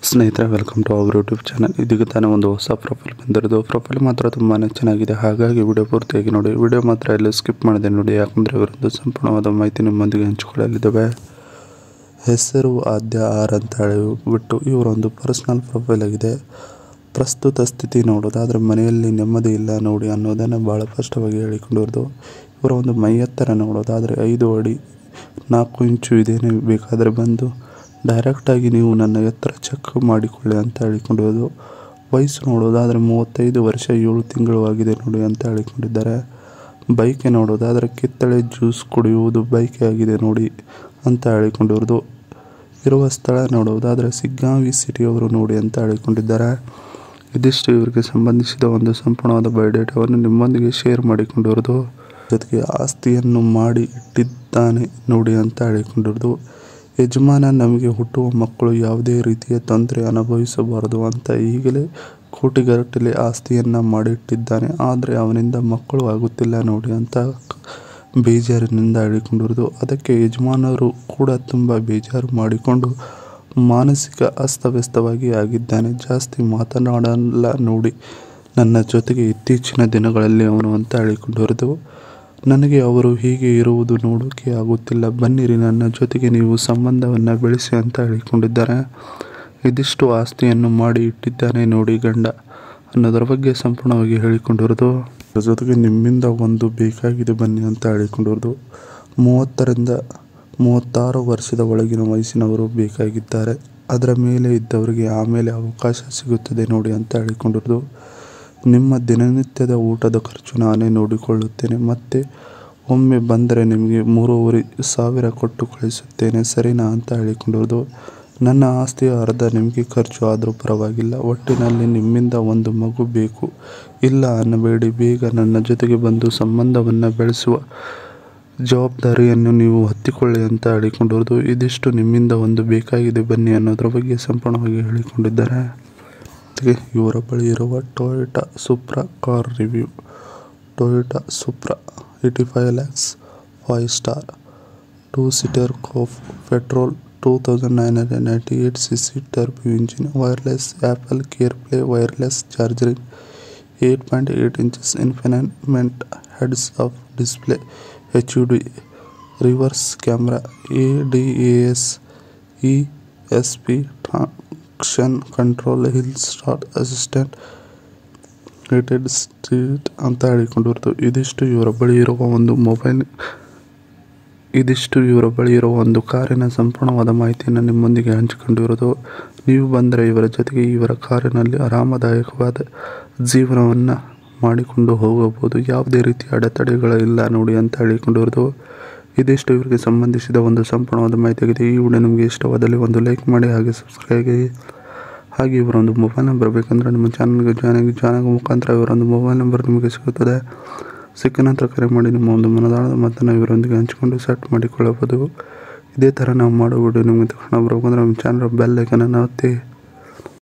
ಸ್ನೇಹಿತರೆ, welcome to our YouTube channel. ಇದೀಗ ತಾನೇ ಒಂದು ಹೊಸ ಪ್ರೊಫೈಲ್ ಬಂದಿರೋದು. ಪ್ರೊಫೈಲ್ ಮಾತ್ರ ತುಂಬಾ ಚೆನ್ನಾಗಿದೆ, ಹಾಗಾಗಿ ವಿಡಿಯೋ ಪೂರ್ತಿಯಾಗಿ ನೋಡಿ. ವಿಡಿಯೋ ಮಾತ್ರ ಎಲ್ಲ ಸ್ಕಿಪ್ ಮಾಡಿದೆ ನೋಡಿ, ಯಾಕಂದರೆ ಇವರದ್ದು ಸಂಪೂರ್ಣವಾದ ಮಾಹಿತಿ ನಿಮ್ಮೊಂದಿಗೆ ಹಂಚಿಕೊಳ್ಳಲಿದ್ದಾವೆ. ಹೆಸರು ಆದ್ಯ ಆರ್ ಅಂತ ಹೇಳಿಬಿಟ್ಟು ಇವರೊಂದು ಪರ್ಸನಲ್ ಪ್ರೊಫೈಲ್ ಆಗಿದೆ. ಪ್ರಸ್ತುತ ಸ್ಥಿತಿ ನೋಡೋದಾದರೆ ಮನೆಯಲ್ಲಿ ನೆಮ್ಮದಿ ಇಲ್ಲ ನೋಡಿ ಅನ್ನೋದನ್ನು ಭಾಳ ಸ್ಪಷ್ಟವಾಗಿ ಹೇಳಿಕೊಂಡಿರೋದು. ಇವರ ಒಂದು ಮೈ ಎತ್ತರ ನೋಡೋದಾದರೆ 5 ಅಡಿ 4 ಇಂಚು ಇದೇನೆ, ಬೇಕಾದರೆ ಬಂದು ಡೈರೆಕ್ಟಾಗಿ ನೀವು ನನ್ನ ಎತ್ತರ ಚೆಕ್ ಮಾಡಿಕೊಳ್ಳಿ ಅಂತ ಹೇಳಿಕೊಂಡಿರೋದು. ವಯಸ್ಸು ನೋಡೋದಾದರೆ 35 ವರ್ಷ 7 ತಿಂಗಳು ಆಗಿದೆ ನೋಡಿ ಅಂತ ಹೇಳಿಕೊಂಡಿದ್ದಾರೆ. ಬೈಕೆ ನೋಡೋದಾದರೆ ಕಿತ್ತಳೆ ಜ್ಯೂಸ್ ಕುಡಿಯುವುದು ಬೈಕೆ ಆಗಿದೆ ನೋಡಿ ಅಂತ ಹೇಳಿಕೊಂಡಿರೋದು. ಇರುವ ಸ್ಥಳ ನೋಡುವುದಾದರೆ ಸಿಗ್ಗಾಂವಿ ಸಿಟಿಯವರು ನೋಡಿ ಅಂತ ಹೇಳಿಕೊಂಡಿದ್ದಾರೆ. ಇದಿಷ್ಟು ಇವರಿಗೆ ಸಂಬಂಧಿಸಿದ ಒಂದು ಸಂಪೂರ್ಣವಾದ ಬಯೋಡೇಟಾವನ್ನು ನಿಮ್ಮೊಂದಿಗೆ ಶೇರ್ ಮಾಡಿಕೊಂಡಿರೋದು. ಜೊತೆಗೆ ಆಸ್ತಿಯನ್ನು ಮಾಡಿ ಇಟ್ಟಿದ್ದಾನೆ ನೋಡಿ ಅಂತ ಹೇಳಿಕೊಂಡಿರೋದು. ಯಜಮಾನ ನಮಗೆ ಹುಟ್ಟುವ ಮಕ್ಕಳು ಯಾವುದೇ ರೀತಿಯ ತೊಂದರೆ ಅನುಭವಿಸಬಾರದು ಅಂತ ಈಗಲೇ ಕೋಟಿಗಟ್ಟಲೆ ಆಸ್ತಿಯನ್ನು ಮಾಡಿಟ್ಟಿದ್ದಾನೆ, ಆದರೆ ಅವನಿಂದ ಮಕ್ಕಳು ಆಗುತ್ತಿಲ್ಲ ನೋಡಿ ಅಂತ ಬೇಜಾರಿನಿಂದ ಹೇಳಿಕೊಂಡಿರೋದು. ಅದಕ್ಕೆ ಯಜಮಾನರು ಕೂಡ ತುಂಬ ಬೇಜಾರು ಮಾಡಿಕೊಂಡು ಮಾನಸಿಕ ಅಸ್ತವ್ಯಸ್ತವಾಗಿ ಆಗಿದ್ದಾನೆ. ಜಾಸ್ತಿ ಮಾತನಾಡಲ್ಲ ನೋಡಿ ನನ್ನ ಜೊತೆಗೆ ಇತ್ತೀಚಿನ ದಿನಗಳಲ್ಲಿ ಅವನು ಅಂತ ಹೇಳಿಕೊಂಡಿರೋದು. ನನಗೆ ಅವರು ಹೀಗೆ ಇರುವುದು ನೋಡೋಕ್ಕೆ ಆಗುತ್ತಿಲ್ಲ, ಬನ್ನಿರಿ ನನ್ನ ಜೊತೆಗೆ ನೀವು ಸಂಬಂಧವನ್ನು ಬೆಳೆಸಿ ಅಂತ ಹೇಳಿಕೊಂಡಿದ್ದಾರೆ. ಇದಿಷ್ಟು ಆಸ್ತಿಯನ್ನು ಮಾಡಿ ಇಟ್ಟಿದ್ದಾನೆ ನೋಡಿ ಗಂಡ ಅನ್ನೋದರ ಬಗ್ಗೆ ಸಂಪೂರ್ಣವಾಗಿ ಹೇಳಿಕೊಂಡಿರೋದು. ಅದರ ಜೊತೆಗೆ ನಿಮ್ಮಿಂದ ಒಂದು ಬೇಕಾಗಿದೆ ಬನ್ನಿ ಅಂತ ಹೇಳಿಕೊಂಡಿರೋದು. 30ರಿಂದ 36 ವರ್ಷದ ಒಳಗಿನ ವಯಸ್ಸಿನವರು ಬೇಕಾಗಿದ್ದಾರೆ, ಅದರ ಮೇಲೆ ಇದ್ದವರಿಗೆ ಆಮೇಲೆ ಅವಕಾಶ ಸಿಗುತ್ತದೆ ನೋಡಿ ಅಂತ ಹೇಳಿಕೊಂಡಿರೋದು. ನಿಮ್ಮ ದಿನನಿತ್ಯದ ಊಟದ ಖರ್ಚು ನಾನೇ ನೋಡಿಕೊಳ್ಳುತ್ತೇನೆ, ಮತ್ತು ಒಮ್ಮೆ ಬಂದರೆ ನಿಮಗೆ 3,500 ಕೊಟ್ಟು ಕಳಿಸುತ್ತೇನೆ ಸರಿನಾ ಅಂತ ಹೇಳಿಕೊಂಡಿರೋದು. ನನ್ನ ಆಸ್ತಿಯ ಅರ್ಧ ನಿಮಗೆ ಖರ್ಚು ಆದರೂ ಪರವಾಗಿಲ್ಲ, ಒಟ್ಟಿನಲ್ಲಿ ನಿಮ್ಮಿಂದ ಒಂದು ಮಗು ಬೇಕು, ಇಲ್ಲ ಅನ್ನಬೇಡಿ, ಬೇಗ ನನ್ನ ಜೊತೆಗೆ ಬಂದು ಸಂಬಂಧವನ್ನು ಬೆಳೆಸುವ ಜವಾಬ್ದಾರಿಯನ್ನು ನೀವು ಹೊತ್ತಿಕೊಳ್ಳಿ ಅಂತ ಹೇಳಿಕೊಂಡಿರೋದು. ಇದಿಷ್ಟು ನಿಮ್ಮಿಂದ ಒಂದು ಬೇಕಾಗಿದೆ ಬನ್ನಿ ಅನ್ನೋದ್ರ ಬಗ್ಗೆ ಸಂಪೂರ್ಣವಾಗಿ ಹೇಳಿಕೊಂಡಿದ್ದಾರೆ. ಇವರ ಬಳಿ ಇರುವ Toyota ಸುಪ್ರಾ car review. Toyota ಸುಪ್ರಾ 85 lakhs 5 star 2-seater coupe, petrol 2998cc turbo engine, wireless Apple CarPlay, wireless charging, 8.8 inches infotainment, heads-up display, HUD, reverse camera, ADAS, ESP, traction control, hill start assistant, rated street ಅಂತ ಹೇಳಿಕೊಂಡಿರೋದು. ಇದಿಷ್ಟು ಇವರ ಬಳಿ ಇರುವ ಒಂದು ಕಾರಿನ ಸಂಪೂರ್ಣವಾದ ಮಾಹಿತಿಯನ್ನು ನಿಮ್ಮೊಂದಿಗೆ ಹಂಚಿಕೊಂಡಿರೋದು. ನೀವು ಬಂದರೆ ಇವರ ಜೊತೆಗೆ ಇವರ ಕಾರಿನಲ್ಲಿ ಆರಾಮದಾಯಕವಾದ ಜೀವನವನ್ನು ಮಾಡಿಕೊಂಡು ಹೋಗಬಹುದು, ಯಾವುದೇ ರೀತಿಯ ಅಡೆತಡೆಗಳಿಲ್ಲ ನೋಡಿ ಅಂತ ಹೇಳಿಕೊಂಡಿರೋದು. ಇದಿಷ್ಟು ಇವರಿಗೆ ಸಂಬಂಧಿಸಿದ ಒಂದು ಸಂಪೂರ್ಣವಾದ ಮಾಹಿತಿಯಾಗಿದೆ. ಈ ವಿಡಿಯೋ ನಿಮಗೆ ಇಷ್ಟವಾದಲ್ಲಿ ಒಂದು ಲೈಕ್ ಮಾಡಿ, ಹಾಗೆ ಸಬ್ಸ್ಕ್ರೈಬ್ ಆಗಿ. ಹಾಗೆ ಇವರೊಂದು ಮೊಬೈಲ್ ನಂಬರ್ ಬೇಕಂದರೆ ನಿಮ್ಮ ಚಾನಲ್ಗೆ ಜಾಯಿನ್ ಮುಖಾಂತರ ಇವರೊಂದು ಮೊಬೈಲ್ ನಂಬರ್ ನಿಮಗೆ ಸಿಗುತ್ತದೆ. ಸಿಕ್ಕ ನಂತರ ಕರೆ ಮಾಡಿ ನಿಮ್ಮ ಒಂದು ಮನದಾಳದ ಮಾತನ್ನು ಇವರೊಂದಿಗೆ ಹಂಚಿಕೊಂಡು ಸೆಟ್ ಮಾಡಿಕೊಳ್ಳಬಹುದು. ಇದೇ ಥರ ನಾವು ಮಾಡೋ ವಿಡಿಯೋ ನಿಮಗೆ ತಕ್ಷಣ ಬರಬೇಕಂದ್ರೆ ನಮ್ಮ ಚಾನಲ್ ಬೆಲ್ ಐಕನನ್ನು ಒತ್ತಿ.